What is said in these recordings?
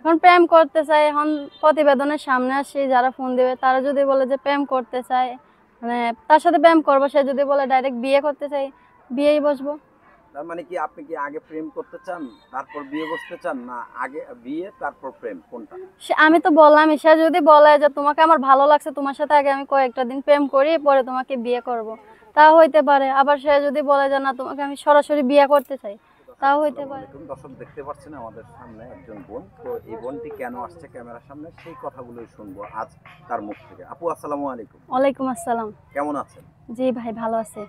এখন প্রেম করতে চাই, এখন প্রতিবেদনের সামনে আসি, যারা ফোন দিবে তারা যদি বলে যে প্রেম করতে চাই, মানে তার সাথে প্রেম করবো, সে যদি বলে ডাইরেক্ট বিয়ে করতে চাই, বিয়েই বসবো। তার মানে কি আপনি কি আগে প্রেম করতে চান তারপর বিয়ে বসতে চান, না আগে বিয়ে তারপর প্রেম, কোনটা? আমি তো বললামই, সে যদি বলে যে তোমাকে আমার ভালো লাগছে, তোমার সাথে আগে আমি কয়েকটা দিন প্রেম করি, পরে তোমাকে বিয়ে করব, তা হইতে পারে। আবার সে যদি বলে যে না, তোমাকে আমি সরাসরি বিয়ে করতে চাই, তাও হইতে পারে। আসসালামু আলাইকুম দর্শক, দেখতে পাচ্ছেন আমাদের সামনে একজন বোন। তো এই বোনটি কেন আসছে ক্যামেরার সামনে সেই কথাগুলোই শুনবো আজ তার মুখ থেকে। আপু আসসালামু আলাইকুম। ওয়ালাইকুম আসসালাম। কেমন আছেন? জি ভাই, ভালো আছে।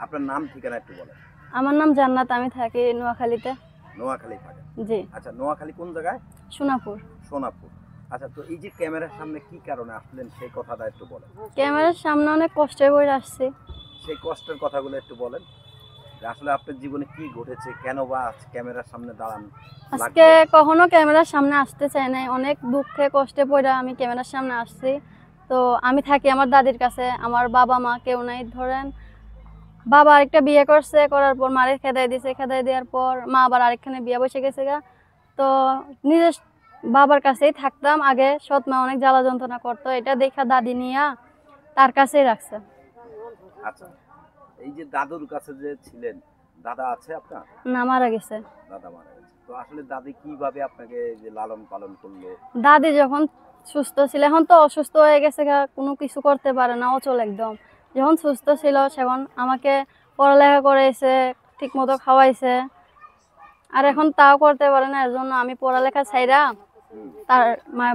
আপনার নাম ঠিকানা একটু বলেন। আমার নাম জান্নাত, আমি থাকি নোয়াখালীতে। নোয়াখালী থাকেন? জি। আচ্ছা, নোয়াখালী কোন জায়গায়? সোনাপুর। সোনাপুর। আচ্ছা, তো এই যে ক্যামেরার সামনে কি কারণে আসলেন সেই কথাটা একটু বলেন। ক্যামেরার সামনে অনেক কষ্টে করে আসছি। সেই কষ্টের কথাগুলো একটু বলেন, যে আসলে আপনার জীবনে কি ঘটেছে, কেন বা আজ ক্যামেরার সামনে দাঁড়ান আজকে কখনো ক্যামেরার সামনে আসতে চাই নাই, অনেক দুঃখে কষ্টে পড়ে আমি ক্যামেরার সামনে আসছি। তো আমি থাকি আমার দাদির কাছে, আমার বাবা মা কেউ নাই। ধরেন বাবা আরেকটা বিয়ে করছে, করার পর মারে খেদাই দিছে, খেদাই দেওয়ার পর মা আবার আরেকখানে বিয়ে বসে গেছে গা। তো নিজের বাবার কাছেই থাকতাম আগে, সৎ মা অনেক জ্বালা যন্ত্রণা করতো, এটা দেখা দাদি নিয়া তার কাছেই রাখছে। আচ্ছা, এই যে দাদুর কাছে যে ছিলেন, দাদা আছে আপনার? না, মারা গেছে। দাদা মারা গেছে। তো আসলে দাদি কিভাবে আপনাকে যে লালন পালন করলো? দাদি যখন সুস্থ ছিল, এখন তো অসুস্থ হয়ে গেছে গা, কোনো কিছু করতে পারে না, অচল একদম। যখন সুস্থ ছিল সেখন আমাকে পড়ালেখা করাইছে, ঠিক মতো খাওয়াইছে। আর এখন তাও করতে পারে না, এর জন্য আমি পড়ালেখা ছাইরা তার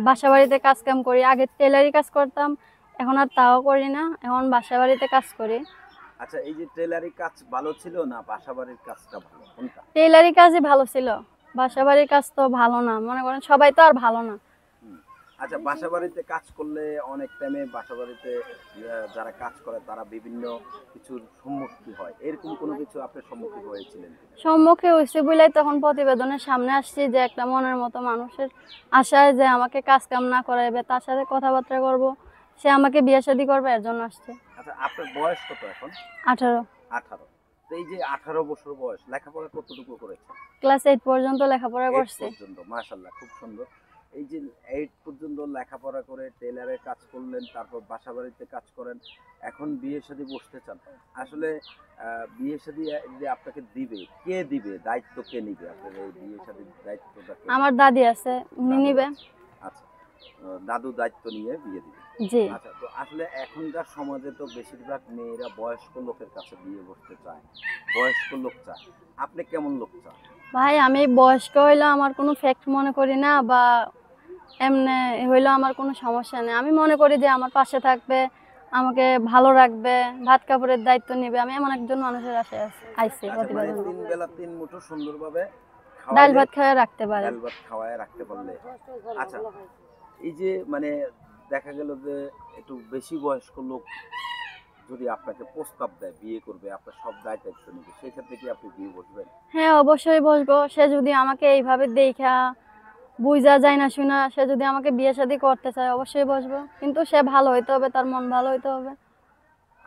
বাসা বাড়িতে কাজ কাম করি। আগে টেলারি কাজ করতাম, এখন আর তাও করি না, এখন বাসা বাড়িতে কাজ করি। আচ্ছা, এই যে টেলারি কাজ ভালো ছিল না বাসাবাড়ির কাজটা ভালো, কোনটা? টেলারি কাজই ভালো ছিল, বাসা বাড়ির কাজ তো ভালো না, মনে করেন সবাই তো আর ভালো না। আচ্ছা, বাসাবাড়িতে কাজ করলে অনেক টাইমে বাসাবাড়িতে যারা কাজ করে তারা বিভিন্ন কিছুর সম্মুখীন হয়, এরকম কোনো কিছু আপনার সম্মুখীন হয়েছিলেন? সম্মুখে হয়েছে বলেই তখন প্রতিবেদনের সামনে আসছি, যে একটা মনের মতো মানুষের আশায় যে আমাকে কাজ কাম না করাইবে, তার সাথে কথাবার্তা করব, সে আমাকে বিয়ে শাদী করবে, এর জন্য আসছে। আচ্ছা, আপনার বয়স কত এখন? 18। 18। তো এই যে 18 বছর বয়স, লেখাপড়া কতটুকু করেছেন? ক্লাস 8 পর্যন্ত লেখাপড়া 8 করছি। পর্যন্ত, মাশাআল্লাহ, খুব সুন্দর। এই যে 8 পর্যন্ত লেখাপড়া করে টেলারে কাজ করলেন, তারপর বাসাবাড়িতে কাজ করেন, এখন বিয়ে শাদী বসতে চান। আসলে বিয়ে শাদী যে আপনাকে দিবে, কে দিবে? দায়িত্ব কে নিবে? আপনার এই বিয়ে শাদীর দায়িত্বটা কে? আমার দাদি আছে, উনি নিবে। আচ্ছা, দাদু দায়িত্ব নিয়ে বিয়ে দিবে। জি। আচ্ছা, তো আসলে এখনকার সমাজে তো বেশিরভাগ মেয়েরা বয়স্ক লোকের কাছে বিয়ে বসতে চায়, বয়স্ক লোক চায়। আপনি কেমন লোক চান? ভাই, আমি বয়স্ক হইলেও আমার কোনো ফ্যাক্ট মনে করি না, বা এমনি হইলেও আমার কোনো সমস্যা নেই। আমি মনে করি যে আমার পাশে থাকবে, আমাকে ভালো রাখবে, ভাত কাপড়ের দায়িত্ব নেবে। আমি এমন একজন মানুষের আশায় আইছি আচ্ছা, মানে প্রতিবেদন। 3 বেলা 3 মুঠো সুন্দরভাবে ডাল খাওয়াইলে, ভাত খাওয়া রাখতে পারে। ডাল ভাত খাওয়ায় রাখতে পারলে। আচ্ছা, এই যে মানে দেখা গেল যে একটু বেশি বয়স্ক লোক যদি আপনাকে প্রস্তাব দেয় বিয়ে করবে, আপনার সব দায়িত্ব নেবে, সেক্ষেত্রে কি আপনি বিয়ে বসবেন? হ্যাঁ, অবশ্যই বসবো। সে যদি আমাকে এইভাবে দেখা বুঝা যায় না শুনা, সে যদি আমাকে বিয়ে শাদী করতে চায়, অবশ্যই বসবো। কিন্তু সে ভালো হইতে হবে, তার মন ভালো হইতে হবে।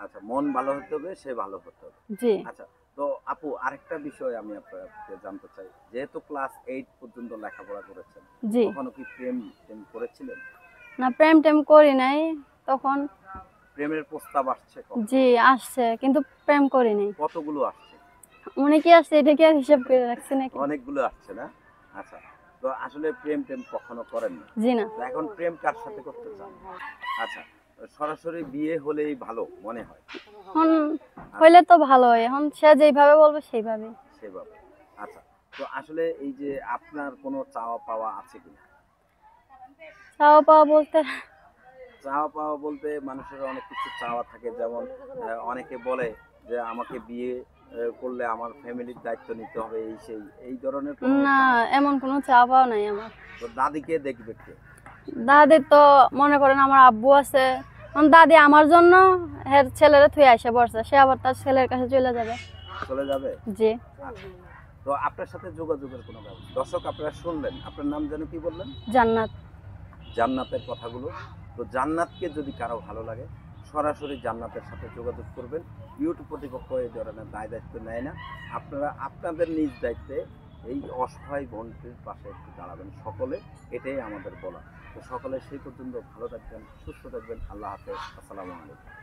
আচ্ছা, মন ভালো হতে হবে, সে ভালো হতে হবে। জি। আচ্ছা, তো আপু আরেকটা বিষয় আমি আপনাকে জানতে চাই, যেহেতু ক্লাস 8 পর্যন্ত লেখাপড়া করেছেন, জি। কখনো কি প্রেম টেম করেছিলেন? না, প্রেম টেম করি নাই তখন। প্রেমের প্রস্তাব আসছে কখন? জি, আসছে, কিন্তু প্রেম করি নাই। কতগুলো আসছে? অনেকে আসছে, এটা কি আর হিসাব করে রাখছি নাকি? অনেকগুলো আসছে না? আচ্ছা, তো আসলে প্রেম টেম কখনো করেন না? জি না। তো এখন প্রেম কার সাথে করতে চান? আচ্ছা, সরাসরি বিয়ে হলেই ভালো মনে হয়? এখন হইলে তো ভালো হয়, এখন সে যেইভাবে বলবে সেইভাবে। সেভাবে। আচ্ছা, তো আসলে এই যে আপনার কোনো চাওয়া পাওয়া আছে কিনা? চাওয়া পাওয়া বলতে চাওয়া পাওয়া বলতে মানুষের অনেক কিছু চাওয়া থাকে, যেমন অনেকে বলে যে আমাকে বিয়ে করলে আমার ফ্যামিলির দায়িত্ব নিতে হবে, এই সেই এই ধরনের কোনো না, চাওয়া? এমন কোনো চাওয়া পাওয়া নাই আমার। তো দাদিকে দেখবে কে? দাদির তো মনে করেন আমার আব্বু আছে, এখন দাদি আমার জন্য এর ছেলেরা থুয়ে আসে বসে, সে আবার তার ছেলের কাছে চলে যাবে। চলে যাবে? জি। আচ্ছা, তো আপনার সাথে যোগাযোগের কোনো ব্যবস্থা? দর্শক আপনারা শুনলেন, আপনার নাম যেন কি বললেন? জান্নাত। জান্নাতের কথাগুলো। তো জান্নাতকে যদি কারো ভালো লাগে, সরাসরি জান্নাতের সাথে যোগাযোগ করবেন। ইউটিউব কর্তৃপক্ষ এই ধরনের দায় দায়িত্ব নেয় না। আপনারা আপনাদের নিজ দায়িত্বে এই অসহায় বোনটির পাশে একটু দাঁড়াবেন সকলে, এটাই আমাদের বলা। তো সকলে সেই পর্যন্ত ভালো থাকবেন, সুস্থ থাকবেন। আল্লাহ হাফেজ, আসসালামু আলাইকুম।